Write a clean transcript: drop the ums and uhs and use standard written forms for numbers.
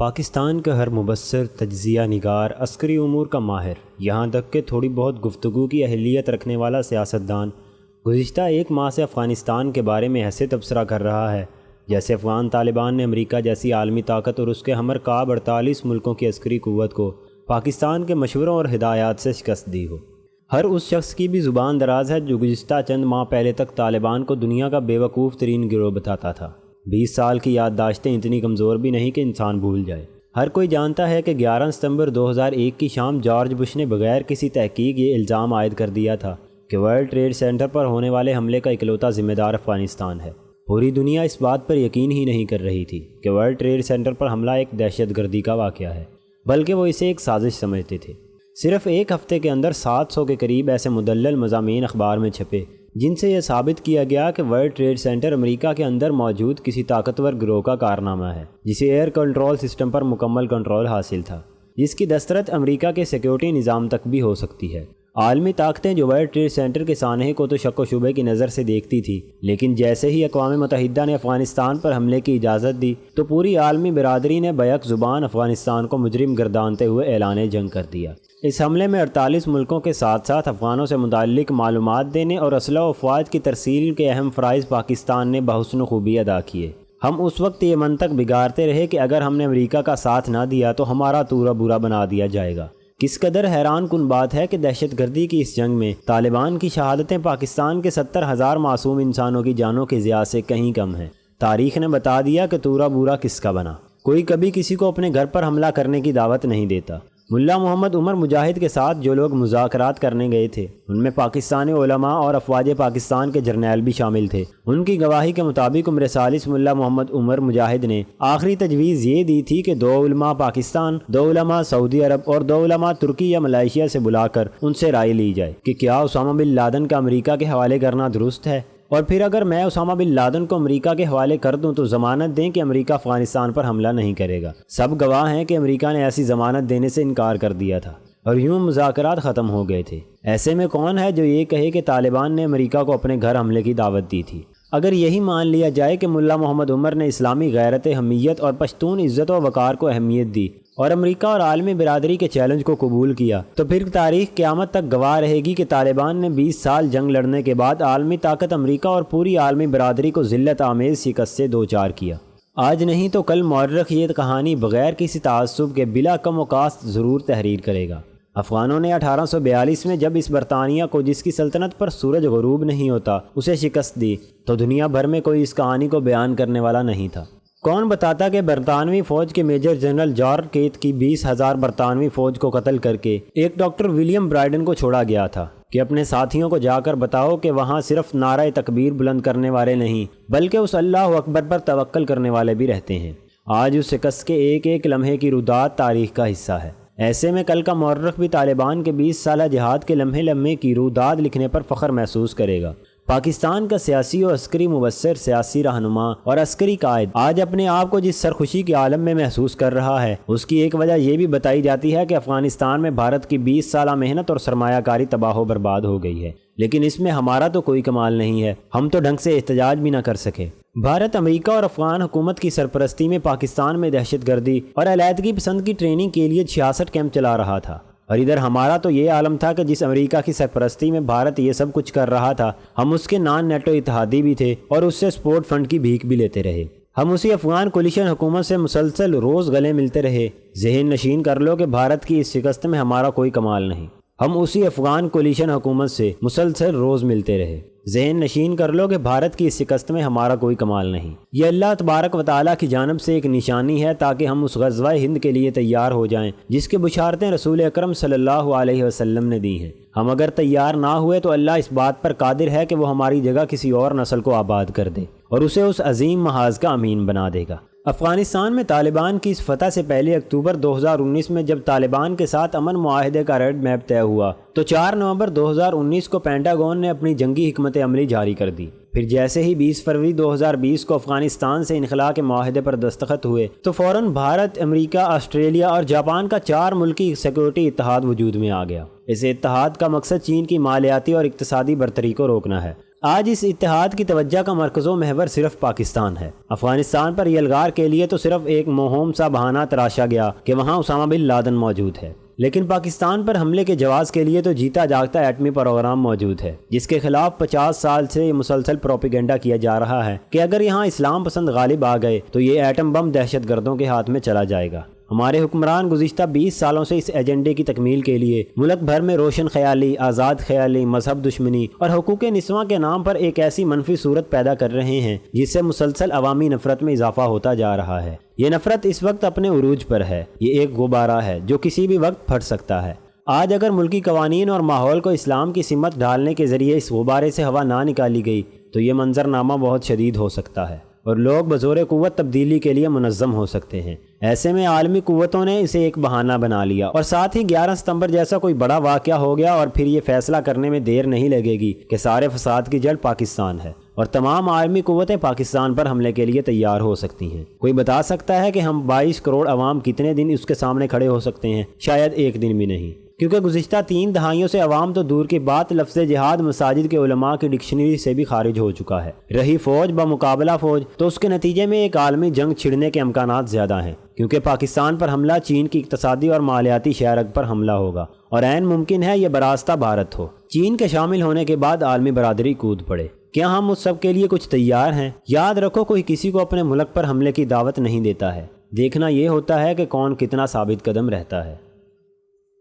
پاکستان کا ہر مبصر، تجزیہ نگار، عسکری امور کا ماہر، یہاں تک کہ تھوڑی بہت گفتگو کی اہلیت رکھنے والا سیاستدان گزشتہ ایک ماہ سے افغانستان کے بارے میں ایسے تبصرہ کر رہا ہے جیسے افغان طالبان نے امریکہ جیسی عالمی طاقت اور اس کے ہمرکاب 48 ملکوں کی عسکری قوت کو پاکستان کے مشوروں اور ہدایات سے شکست دی ہو۔ ہر اس شخص کی بھی زبان دراز ہے جو گزشتہ چند ماہ پہلے تک طالبان کو دنیا کا بے وقوف ترین گروہ بتاتا تھا۔ 20 سال کی یادداشتیں اتنی کمزور بھی نہیں کہ انسان بھول جائے۔ ہر کوئی جانتا ہے کہ 11 ستمبر 2001 کی شام جارج بش نے بغیر کسی تحقیق یہ الزام عائد کر دیا تھا کہ ورلڈ ٹریڈ سینٹر پر ہونے والے حملے کا اکلوتا ذمہ دار افغانستان ہے۔ پوری دنیا اس بات پر یقین ہی نہیں کر رہی تھی کہ ورلڈ ٹریڈ سینٹر پر حملہ ایک دہشت گردی کا واقعہ ہے، بلکہ وہ اسے ایک سازش سمجھتے تھے۔ صرف ایک ہفتے کے اندر 700 کے قریب ایسے مدلل مضامین اخبار میں چھپے جن سے یہ ثابت کیا گیا کہ ورلڈ ٹریڈ سینٹر امریکہ کے اندر موجود کسی طاقتور گروہ کا کارنامہ ہے جسے ایئر کنٹرول سسٹم پر مکمل کنٹرول حاصل تھا، جس کی دسترس امریکہ کے سیکیورٹی نظام تک بھی ہو سکتی ہے۔ عالمی طاقتیں جو ورلڈ ٹریڈ سینٹر کے سانحے کو تو شک و شبے کی نظر سے دیکھتی تھی، لیکن جیسے ہی اقوام متحدہ نے افغانستان پر حملے کی اجازت دی تو پوری عالمی برادری نے بیک زبان افغانستان کو مجرم گردانتے ہوئے اعلان جنگ کر دیا۔ اس حملے میں 48 ملکوں کے ساتھ ساتھ افغانوں سے متعلق معلومات دینے اور اسلحہ و افواج کی ترسیل کے اہم فرائض پاکستان نے بحسن خوبی ادا کیے۔ ہم اس وقت یہ منطق بگاڑتے رہے کہ اگر ہم نے امریکہ کا ساتھ نہ دیا تو ہمارا تورا برا بنا دیا جائے گا۔ کس قدر حیران کن بات ہے کہ دہشت گردی کی اس جنگ میں طالبان کی شہادتیں پاکستان کے 70,000 معصوم انسانوں کی جانوں کے ضیاع سے کہیں کم ہیں۔ تاریخ نے بتا دیا کہ تورا برا کس کا بنا۔ کوئی کبھی کسی کو اپنے گھر پر حملہ کرنے کی دعوت نہیں دیتا۔ ملا محمد عمر مجاہد کے ساتھ جو لوگ مذاکرات کرنے گئے تھے ان میں پاکستانی علماء اور افواج پاکستان کے جرنیل بھی شامل تھے۔ ان کی گواہی کے مطابق عمر ثالث ملا محمد عمر مجاہد نے آخری تجویز یہ دی تھی کہ 2 علماء پاکستان، 2 علماء سعودی عرب اور 2 علماء ترکی یا ملائیشیا سے بلا کر ان سے رائے لی جائے کہ کیا اسامہ بن لادن کا امریکہ کے حوالے کرنا درست ہے، اور پھر اگر میں اسامہ بن لادن کو امریکہ کے حوالے کر دوں تو ضمانت دیں کہ امریکہ افغانستان پر حملہ نہیں کرے گا۔ سب گواہ ہیں کہ امریکہ نے ایسی ضمانت دینے سے انکار کر دیا تھا اور یوں مذاکرات ختم ہو گئے تھے۔ ایسے میں کون ہے جو یہ کہے کہ طالبان نے امریکہ کو اپنے گھر حملے کی دعوت دی تھی؟ اگر یہی مان لیا جائے کہ ملا محمد عمر نے اسلامی غیرت، حمیت اور پشتون عزت و وقار کو اہمیت دی اور امریکہ اور عالمی برادری کے چیلنج کو قبول کیا، تو پھر تاریخ قیامت تک گواہ رہے گی کہ طالبان نے 20 سال جنگ لڑنے کے بعد عالمی طاقت امریکہ اور پوری عالمی برادری کو ذلت آمیز شکست سے دوچار کیا۔ آج نہیں تو کل مورخ یہ کہانی بغیر کسی تعصب کے بلا کم و کاست ضرور تحریر کرے گا۔ افغانوں نے 1842 میں جب اس برطانیہ کو جس کی سلطنت پر سورج غروب نہیں ہوتا اسے شکست دی تو دنیا بھر میں کوئی اس کہانی کو بیان کرنے والا نہیں تھا۔ کون بتاتا کہ برطانوی فوج کے میجر جنرل جارج کیت کی 20,000 برطانوی فوج کو قتل کر کے ایک ڈاکٹر ولیم برائیڈن کو چھوڑا گیا تھا کہ اپنے ساتھیوں کو جا کر بتاؤ کہ وہاں صرف نعرہ تکبیر بلند کرنے والے نہیں بلکہ اس اللہ اکبر پر توکل کرنے والے بھی رہتے ہیں۔ آج اس شکست کے ایک ایک لمحے کی رداد تاریخ کا حصہ ہے۔ ایسے میں کل کا مورخ بھی طالبان کے 20 سالہ جہاد کے لمحے لمحے کی روداد لکھنے پر فخر محسوس کرے گا۔ پاکستان کا سیاسی و عسکری مبصر، سیاسی رہنما اور عسکری قائد آج اپنے آپ کو جس سرخوشی کے عالم میں محسوس کر رہا ہے اس کی ایک وجہ یہ بھی بتائی جاتی ہے کہ افغانستان میں بھارت کی 20 سالہ محنت اور سرمایہ کاری تباہ و برباد ہو گئی ہے، لیکن اس میں ہمارا تو کوئی کمال نہیں ہے، ہم تو ڈھنگ سے احتجاج بھی نہ کر سکے۔ بھارت امریکہ اور افغان حکومت کی سرپرستی میں پاکستان میں دہشت گردی اور علیحدگی پسند کی ٹریننگ کے لیے 66 کیمپ چلا رہا تھا، اور ادھر ہمارا تو یہ عالم تھا کہ جس امریکہ کی سرپرستی میں بھارت یہ سب کچھ کر رہا تھا ہم اس کے نان نیٹو اتحادی بھی تھے اور اس سے سپورٹ فنڈ کی بھیک بھی لیتے رہے۔ ہم اسی افغان کولیشن حکومت سے مسلسل روز گلے ملتے رہے۔ ذہن نشین کر لو کہ بھارت کی اس شکست میں ہمارا کوئی کمال نہیں۔ ہم اسی افغان کولیشن حکومت سے مسلسل روز ملتے رہے۔ ذہن نشین کر لو کہ بھارت کی اس شکست میں ہمارا کوئی کمال نہیں۔ یہ اللہ تبارک و تعالیٰ کی جانب سے ایک نشانی ہے تاکہ ہم اس غزوہ ہند کے لیے تیار ہو جائیں جس کے بشارتیں رسول اکرم صلی اللہ علیہ وسلم نے دی ہیں۔ ہم اگر تیار نہ ہوئے تو اللہ اس بات پر قادر ہے کہ وہ ہماری جگہ کسی اور نسل کو آباد کر دے اور اسے اس عظیم محاذ کا امین بنا دے گا۔ افغانستان میں طالبان کی اس فتح سے پہلے اکتوبر 2019 میں جب طالبان کے ساتھ امن معاہدے کا ریڈ میپ طے ہوا تو 4 نومبر 2019 کو پینٹاگون نے اپنی جنگی حکمت عملی جاری کر دی۔ پھر جیسے ہی 20 فروری 2020 کو افغانستان سے انخلاء کے معاہدے پر دستخط ہوئے تو فوراً بھارت، امریکہ، آسٹریلیا اور جاپان کا 4 ملکی سیکورٹی اتحاد وجود میں آ گیا۔ اس اتحاد کا مقصد چین کی مالیاتی اور اقتصادی برتری کو روکنا ہے۔ آج اس اتحاد کی توجہ کا مرکز و محور صرف پاکستان ہے۔ افغانستان پر یلغار کے لیے تو صرف ایک مہم سا بہانہ تراشا گیا کہ وہاں اسامہ بن لادن موجود ہے، لیکن پاکستان پر حملے کے جواز کے لیے تو جیتا جاگتا ایٹمی پروگرام موجود ہے، جس کے خلاف 50 سال سے یہ مسلسل پروپیگنڈا کیا جا رہا ہے کہ اگر یہاں اسلام پسند غالب آ گئے تو یہ ایٹم بم دہشت گردوں کے ہاتھ میں چلا جائے گا۔ ہمارے حکمران گزشتہ 20 سالوں سے اس ایجنڈے کی تکمیل کے لیے ملک بھر میں روشن خیالی، آزاد خیالی، مذہب دشمنی اور حقوق نسواں کے نام پر ایک ایسی منفی صورت پیدا کر رہے ہیں جس سے مسلسل عوامی نفرت میں اضافہ ہوتا جا رہا ہے۔ یہ نفرت اس وقت اپنے عروج پر ہے، یہ ایک غبارہ ہے جو کسی بھی وقت پھٹ سکتا ہے۔ آج اگر ملکی قوانین اور ماحول کو اسلام کی سمت ڈالنے کے ذریعے اس غبارے سے ہوا نہ نکالی گئی تو یہ منظرنامہ بہت شدید ہو سکتا ہے اور لوگ بزور قوت تبدیلی کے لیے منظم ہو سکتے ہیں۔ ایسے میں عالمی قوتوں نے اسے ایک بہانہ بنا لیا اور ساتھ ہی 11 ستمبر جیسا کوئی بڑا واقعہ ہو گیا اور پھر یہ فیصلہ کرنے میں دیر نہیں لگے گی کہ سارے فساد کی جڑ پاکستان ہے اور تمام عالمی قوتیں پاکستان پر حملے کے لیے تیار ہو سکتی ہیں۔ کوئی بتا سکتا ہے کہ ہم 22 کروڑ عوام کتنے دن اس کے سامنے کھڑے ہو سکتے ہیں؟ شاید ایک دن بھی نہیں، کیونکہ گزشتہ 3 دہائیوں سے عوام تو دور کی بات لفظ جہاد مساجد کے علماء کی ڈکشنری سے بھی خارج ہو چکا ہے۔ رہی فوج بمقابلہ فوج تو اس کے نتیجے میں ایک عالمی جنگ چھڑنے کے امکانات زیادہ ہیں، کیونکہ پاکستان پر حملہ چین کی اقتصادی اور مالیاتی شہرگ پر حملہ ہوگا اور عین ممکن ہے یہ براستہ بھارت ہو۔ چین کے شامل ہونے کے بعد عالمی برادری کود پڑے۔ کیا ہم اس سب کے لیے کچھ تیار ہیں؟ یاد رکھو، کوئی کسی کو اپنے ملک پر حملے کی دعوت نہیں دیتا ہے، دیکھنا یہ ہوتا ہے کہ کون کتنا ثابت قدم رہتا ہے۔